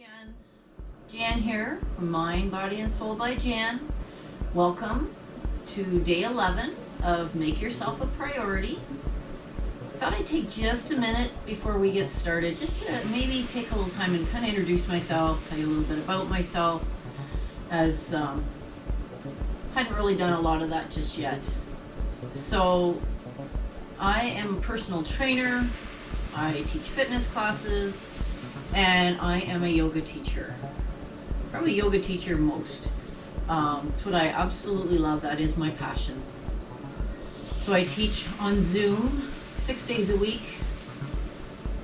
again. Jan here from Mind, Body, and Soul by Jan. Welcome to day 11 of Make Yourself a Priority. I thought I'd take just a minute before we get started, just to maybe take a little time and kind of introduce myself, tell you a little bit about myself, as hadn't really done a lot of that just yet. So I am a personal trainer. I teach fitness classes, and I am a yoga teacher. Probably yoga teacher most. It's what I absolutely love. That is my passion. So I teach on Zoom 6 days a week.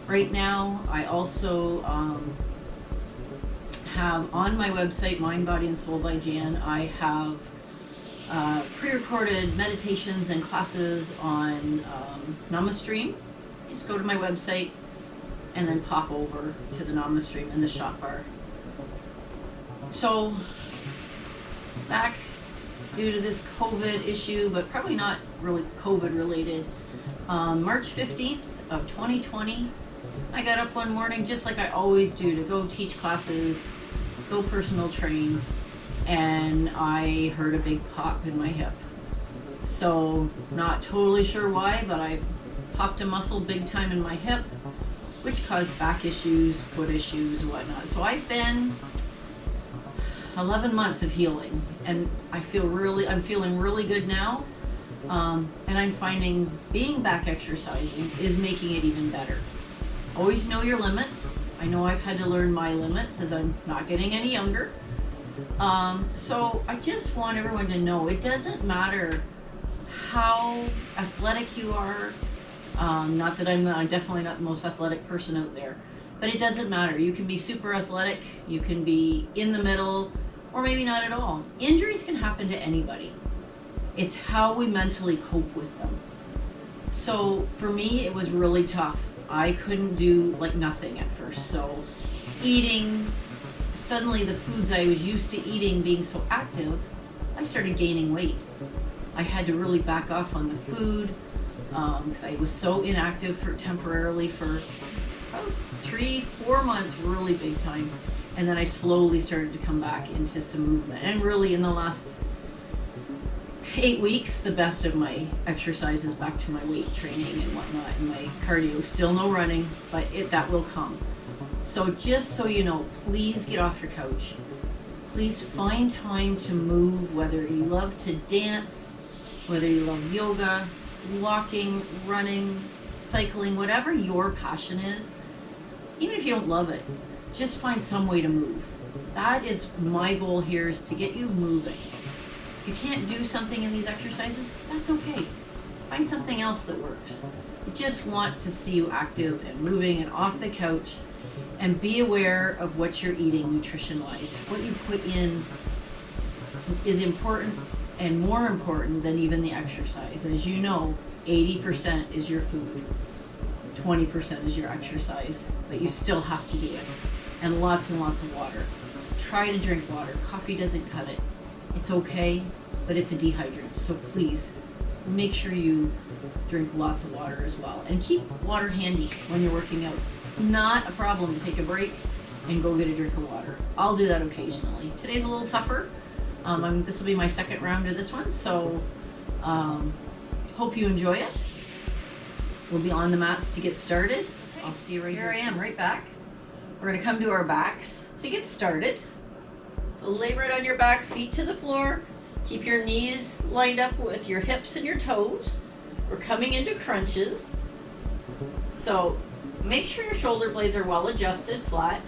Right now, I also have on my website, Mind, Body, and Soul by Jan, I have pre-recorded meditations and classes on NamaStream. Just go to my website and then pop over to the NamaStream in the shop bar. So back due to this COVID issue, but probably not really COVID related, March 15th of 2020, I got up one morning just like I always do to go teach classes, go personal train, and I heard a big pop in my hip. So not totally sure why, but I popped a muscle big time in my hip, which caused back issues, foot issues, whatnot. So I've been 11 months of healing, and I'm feeling really good now. And I'm finding being back exercising is making it even better. Always know your limits. I know I've had to learn my limits as I'm not getting any younger. So I just want everyone to know it doesn't matter how athletic you are. Not that I'm definitely not the most athletic person out there, but it doesn't matter. You can be super athletic, you can be in the middle, or maybe not at all. Injuries can happen to anybody. It's how we mentally cope with them. So for me, it was really tough. I couldn't do like nothing at first. So eating, suddenly the foods I was used to eating being so active, I started gaining weight. I had to really back off on the food. I was so inactive temporarily for about 3-4 months, really big time. And then I slowly started to come back into some movement. And really in the last 8 weeks, the best of my exercises back to my weight training and whatnot, and my cardio. Still no running, but that will come. So just so you know, please get off your couch. Please find time to move, whether you love to dance, whether you love yoga, walking, running, cycling, whatever your passion is. Even if you don't love it, just find some way to move. That is my goal here, is to get you moving. If you can't do something in these exercises, that's okay. Find something else that works. I just want to see you active and moving and off the couch, and be aware of what you're eating nutrition-wise. What you put in is important and more important than even the exercise. As you know, 80% is your food, 20% is your exercise, but you still have to do it. And lots of water. Try to drink water. Coffee doesn't cut it. It's okay, but it's a dehydrant. So please, make sure you drink lots of water as well. And keep water handy when you're working out. Not a problem to take a break and go get a drink of water. I'll do that occasionally. Today's a little tougher. This will be my second round of this one, so hope you enjoy it. We'll be on the mats to get started. I'll see you right here. Here I am, right back. We're going to come to our backs to get started. So lay right on your back, feet to the floor. Keep your knees lined up with your hips and your toes. We're coming into crunches. So make sure your shoulder blades are well adjusted, flat.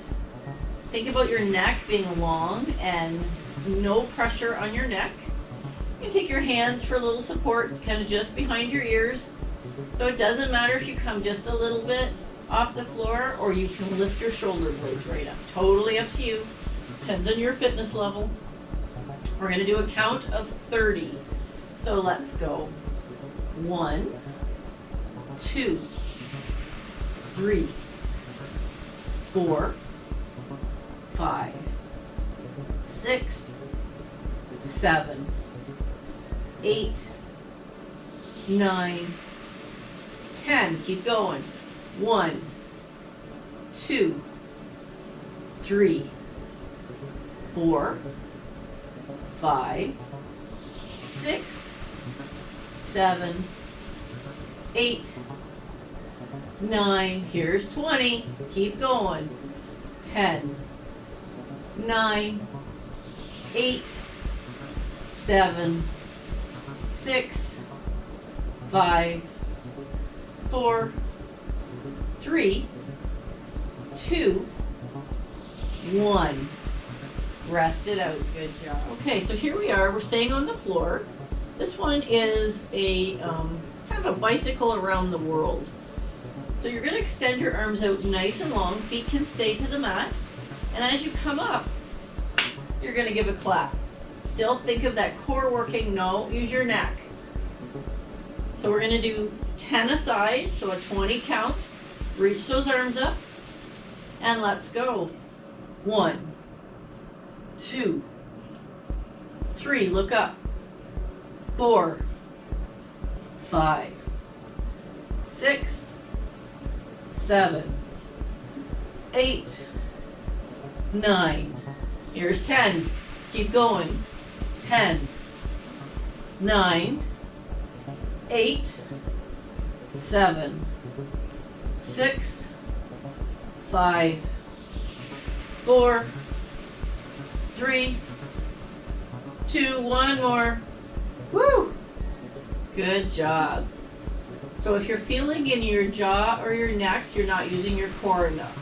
Think about your neck being long and no pressure on your neck. You can take your hands for a little support, kind of just behind your ears. So it doesn't matter if you come just a little bit off the floor, or you can lift your shoulder blades right up. Totally up to you. Depends on your fitness level. We're going to do a count of 30. So let's go. 1, 2, 3, 4, 5, 6, 7, 8, 9, 10. Keep going. 1, 2, 3, 4, 5, 6, 7, 8, 9, here's 20, keep going, 10, 9, 8, 7, 6, 5, 4, 3, 2, 1. Rest it out. Good job. Okay, so here we are. We're staying on the floor. This one is a kind of a bicycle around the world. So you're going to extend your arms out nice and long. Feet can stay to the mat. And as you come up, you're going to give a clap. Still think of that core working. No, use your neck. So we're going to do 10 aside, so a 20 count. Reach those arms up. And let's go. 1, 2, 3, look up. 4, 5, 6, 7, 8, 9. Here's 10. Keep going. 10, 9, 8, 7, 6, 5, 4, 3, 2, 1 more. Woo! Good job. So if you're feeling in your jaw or your neck, you're not using your core enough.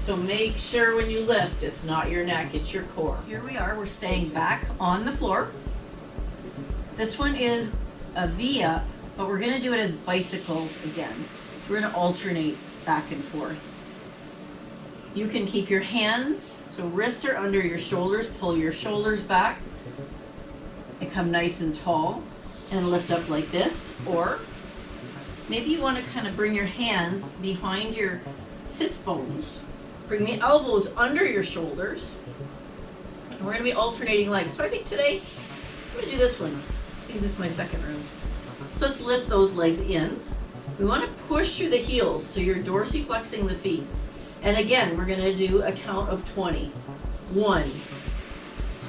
So make sure when you lift, it's not your neck, it's your core. Here we are, we're staying back on the floor. This one is a V-up, but we're gonna do it as bicycles again. We're gonna alternate back and forth. You can keep your hands, so wrists are under your shoulders, pull your shoulders back and come nice and tall and lift up like this. Or maybe you want to kind of bring your hands behind your sits bones. Bring the elbows under your shoulders. And we're going to be alternating legs. So I think today I'm going to do this one. I think this is my second round. So let's lift those legs in. We want to push through the heels, so you're dorsiflexing the feet. And again, we're going to do a count of 20. 1,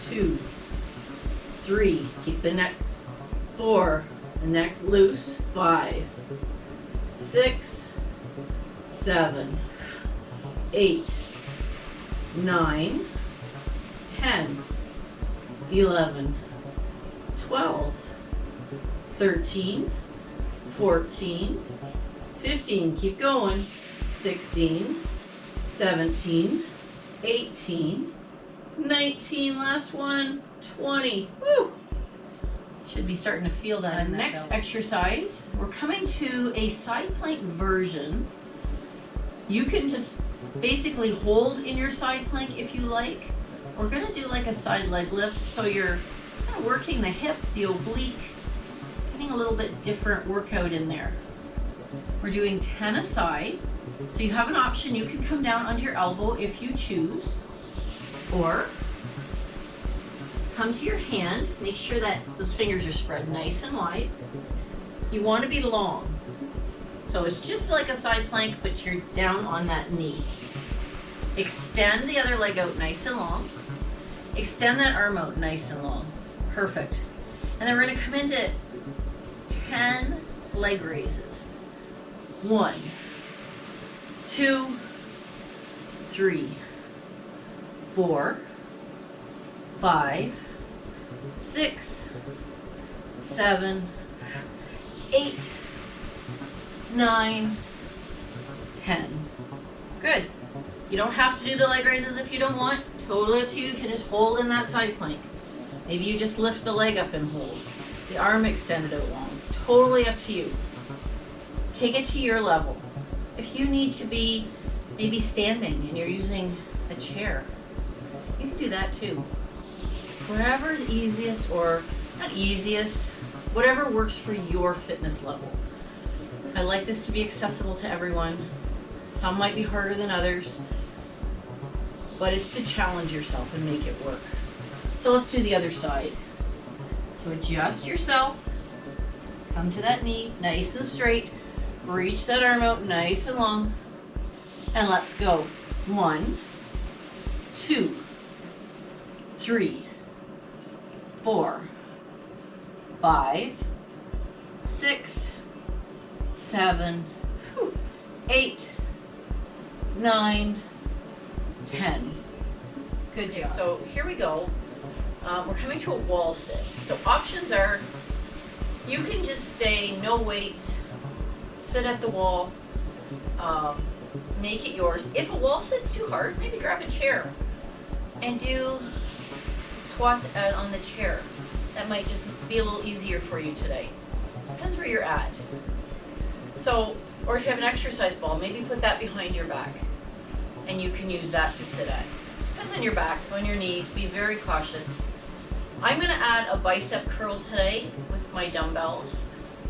2, 3. Keep the neck. 4. The neck loose. 5, 6, 7, 8, 9, 10, 11, 12, 13, 14, 15. Keep going. 16, 17, 18, 19, last one, 20. Woo! Should be starting to feel that. Next exercise, we're coming to a side plank version. You can just basically hold in your side plank if you like. We're gonna do like a side leg lift, so you're kind of working the hip, the oblique, getting a little bit different workout in there. We're doing 10 aside. So you have an option. You can come down onto your elbow if you choose, or come to your hand. Make sure that those fingers are spread nice and wide. You want to be long. So it's just like a side plank, but you're down on that knee. Extend the other leg out nice and long. Extend that arm out nice and long. Perfect. And then we're going to come into 10 leg raises. 1, 2, 3, 4, 5, 6, 7, 8, 9, 10. Good. You don't have to do the leg raises if you don't want. Totally up to you. You can just hold in that side plank. Maybe you just lift the leg up and hold. The arm extended out long. Totally up to you. Take it to your level. If you need to be maybe standing and you're using a chair, you can do that too. Whatever's easiest, or not easiest, whatever works for your fitness level. I like this to be accessible to everyone. Some might be harder than others, but it's to challenge yourself and make it work. So let's do the other side. So adjust yourself, come to that knee, nice and straight, reach that arm out nice and long, and let's go. 1, 3, 4, 5, 6, 7, 8, 9, 10. Good job. So here we go. We're coming to a wall sit. So options are, you can just stay, no weights, sit at the wall, make it yours. If a wall sit's too hard, maybe grab a chair and do squats on the chair. That might just be a little easier for you today. Depends where you're at. So, or if you have an exercise ball, maybe put that behind your back and you can use that to sit at. Depends on your back, on your knees, be very cautious. I'm gonna add a bicep curl today with my dumbbells.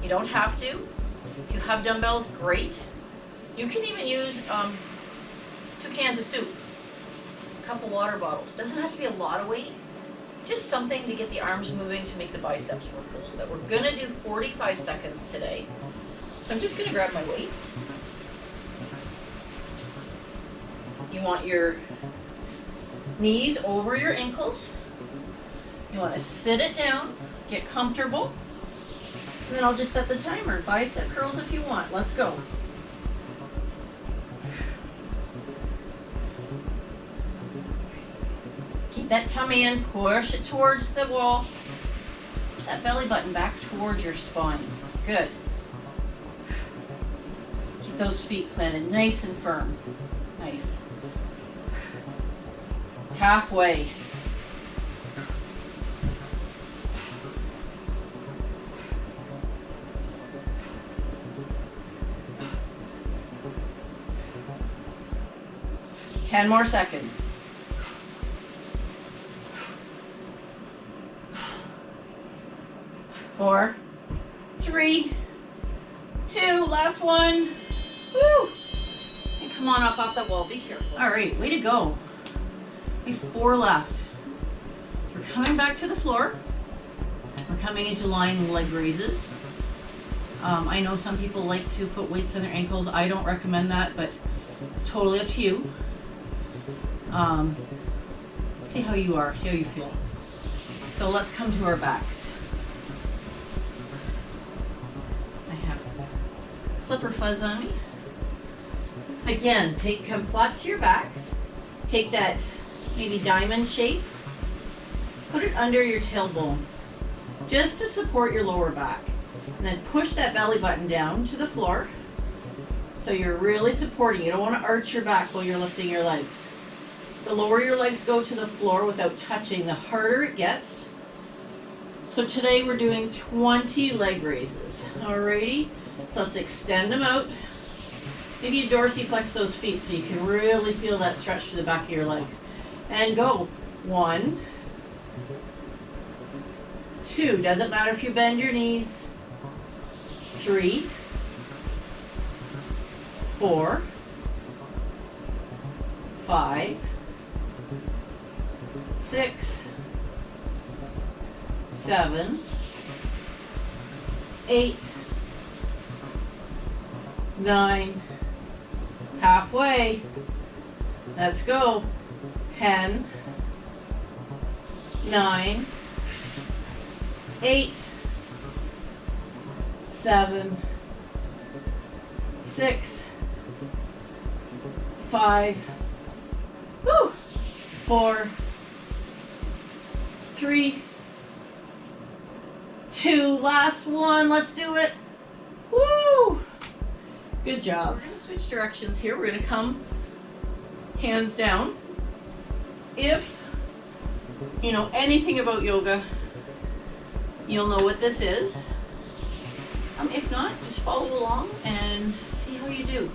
You don't have to. If you have dumbbells, great. You can even use 2 cans of soup, a couple water bottles. Doesn't have to be a lot of weight, just something to get the arms moving to make the biceps work a little bit. We're gonna do 45 seconds today. So I'm just gonna grab my weights. You want your knees over your ankles. You want to sit it down, get comfortable, and then I'll just set the timer. Bicep curls if you want. Let's go. Keep that tummy in, push it towards the wall. Push that belly button back towards your spine. Good. Keep those feet planted nice and firm. Nice. Halfway. Ten more seconds. 4, 3, 2, last one. Woo! And come on up off that wall, be careful. All right, way to go. We have 4 left. We're coming back to the floor. We're coming into lying leg raises. I know some people like to put weights on their ankles. I don't recommend that, but it's totally up to you. See how you are, see how you feel. So let's come to our backs. I have slipper fuzz on me. Again, come flat to your backs. Take that maybe diamond shape. Put it under your tailbone, just to support your lower back. And then push that belly button down to the floor. So you're really supporting. You don't want to arch your back while you're lifting your legs. The lower your legs go to the floor without touching, the harder it gets. So today we're doing 20 leg raises. Alrighty, so let's extend them out. Maybe you dorsiflex those feet so you can really feel that stretch to the back of your legs. And go. 1, 2, doesn't matter if you bend your knees. 3, 4, 5, 6, 7, 8, 9, halfway. Let's go. 10, 9, 8, 7, 6, 5, 4, 3, 2, last one, let's do it. Woo! Good job. We're going to switch directions here. We're going to come hands down. If you know anything about yoga, you'll know what this is. If not, just follow along and see how you do.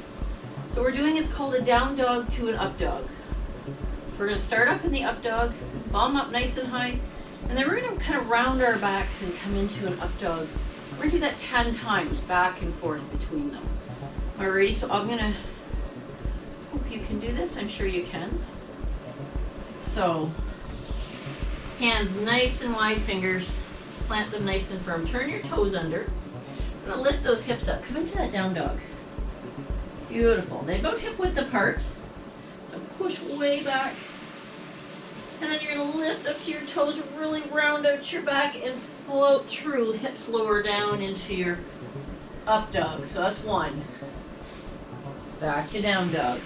So we're doing, it's called a down dog to an up dog. We're going to start up in the up dog, bum up nice and high, and then we're going to kind of round our backs and come into an up dog. We're going to do that 10 times, back and forth between them. Alrighty, so I'm going to, hope you can do this, I'm sure you can. So, hands nice and wide, fingers, plant them nice and firm. Turn your toes under. I'm going to lift those hips up. Come into that down dog. Beautiful. They're about hip width apart. So push way back. And then you're going to lift up to your toes, really round out your back and float through, hips lower down into your up dog. So that's one. Back to down dog.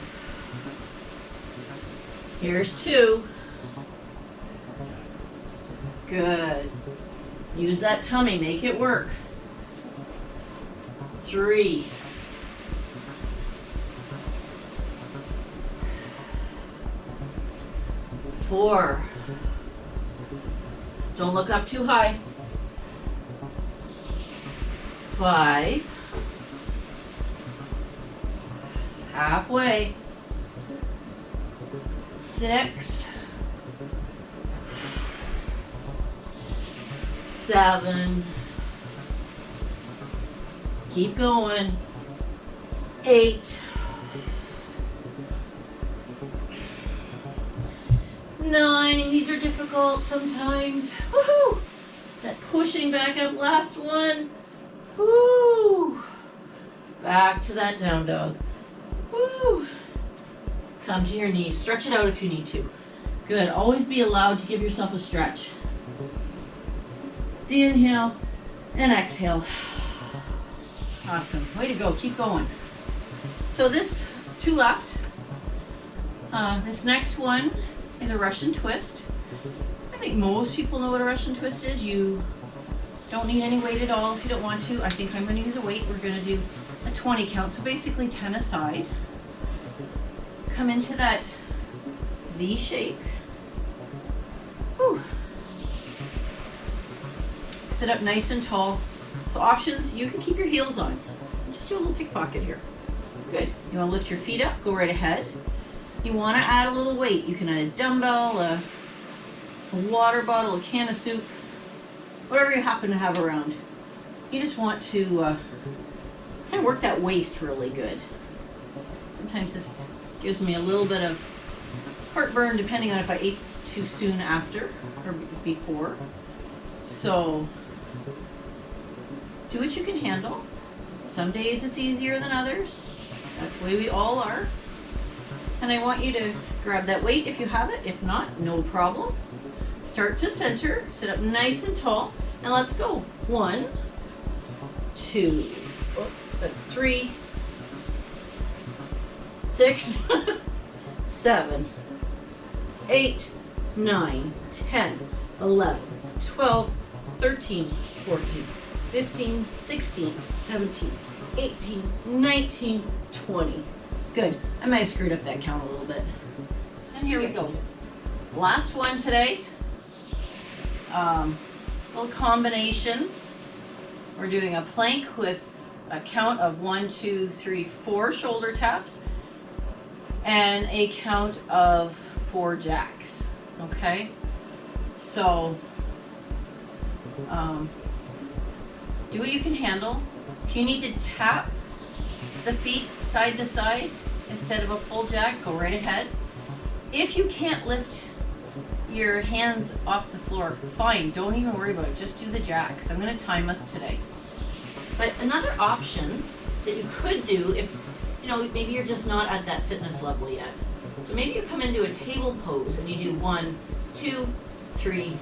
Here's two. Good. Use that tummy, make it work. Three. Four. Don't look up too high. Five. Halfway. Six. 7. Keep going. 8. 9. These are difficult sometimes. Woohoo! That pushing back up, last one. Woo! Back to that down dog. Woo! Come to your knees. Stretch it out if you need to. Good. Always be allowed to give yourself a stretch. Inhale and exhale. Awesome. Way to go. Keep going. So this, 2 left. This next one is a Russian twist. I think most people know what a Russian twist is. You don't need any weight at all if you don't want to. I think I'm going to use a weight. We're going to do a 20 count. So basically 10 aside. Come into that V shape. Whew. Sit up nice and tall. So options, you can keep your heels on. Just do a little pickpocket here. Good. You want to lift your feet up, go right ahead. You want to add a little weight. You can add a dumbbell, a water bottle, a can of soup, whatever you happen to have around. You just want to kind of work that waist really good. Sometimes this gives me a little bit of heartburn depending on if I ate too soon after or before. So do what you can handle. Some days it's easier than others. That's the way we all are. And I want you to grab that weight if you have it. If not, no problem. Start to center, sit up nice and tall, and let's go. 1, 2, that's 3, 6, 7, 8, 9, 10, 11, 12, 13, 14, 15, 16, 17, 18, 19, 20. Good. I might have screwed up that count a little bit. And here we go. Last one today. Little combination. We're doing a plank with a count of 1, 2, 3, 4 shoulder taps and a count of 4 jacks. Okay? So, do what you can handle. If you need to tap the feet side to side instead of a full jack, go right ahead. If you can't lift your hands off the floor, fine, don't even worry about it. Just do the jacks. I'm going to time us today. But another option that you could do if, maybe you're just not at that fitness level yet. So maybe you come into a table pose and you do 1, 2, 3,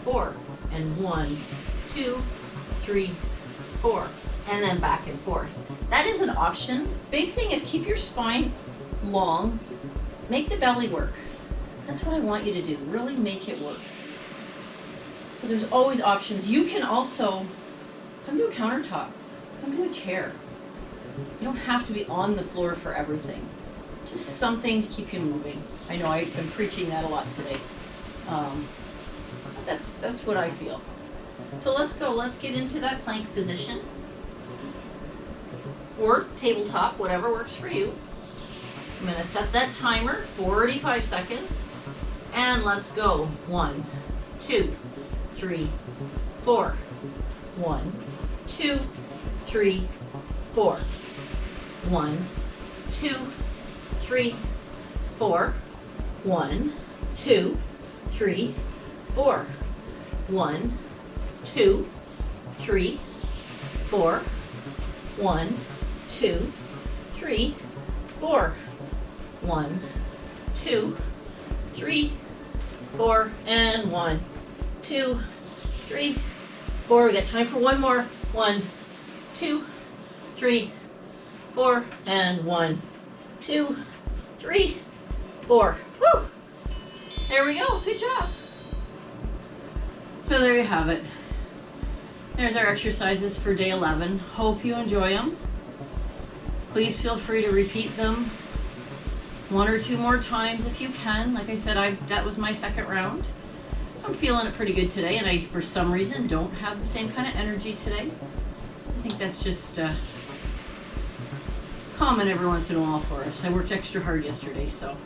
4, and 1, 2, 3, 4, and then back and forth. That is an option. Big thing is keep your spine long, make the belly work. That's what I want you to do. Really make it work. So there's always options. You can also come to a countertop, come to a chair. You don't have to be on the floor for everything. Just something to keep you moving. I know I've been preaching that a lot today. That's what I feel. So let's go. Let's get into that plank position. Or tabletop, whatever works for you. I'm going to set that timer, 45 seconds. And let's go. 1, 2, 3, 4. 1, 2, 3, 4. 1, 2, 3, 4. 1, 2, 3, 4. 1, 2, 3, 4. 1, 2, 3, 4. 1, 2, 3, 4, and 1, 2, 3, 4. We got time for one more. 1, 2, 3, 4, and 1, 2, 3, 4. Woo! There we go. Good job. So there you have it. There's our exercises for day 11. Hope you enjoy them. Please feel free to repeat them 1 or 2 more times if you can. Like I said, that was my second round. So I'm feeling it pretty good today, and I, for some reason, don't have the same kind of energy today. I think that's just common every once in a while for us. I worked extra hard yesterday, so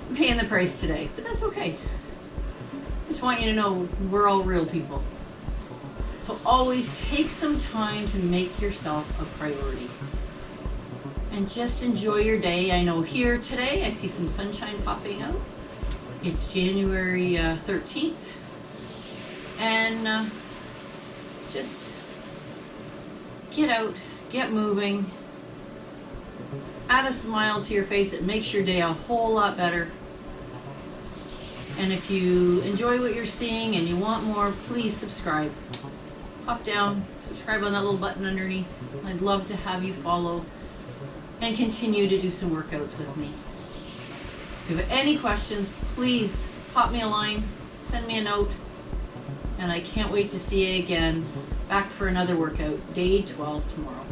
I'm paying the price today, but that's okay. Just want you to know we're all real people. So always take some time to make yourself a priority. And just enjoy your day. I know here today I see some sunshine popping out. It's January 13th. And just get out, get moving, add a smile to your face. It makes your day a whole lot better. And if you enjoy what you're seeing and you want more, please subscribe. Pop down, subscribe on that little button underneath. I'd love to have you follow and continue to do some workouts with me. If you have any questions, please pop me a line, send me a note, and I can't wait to see you again back for another workout, day 12 tomorrow.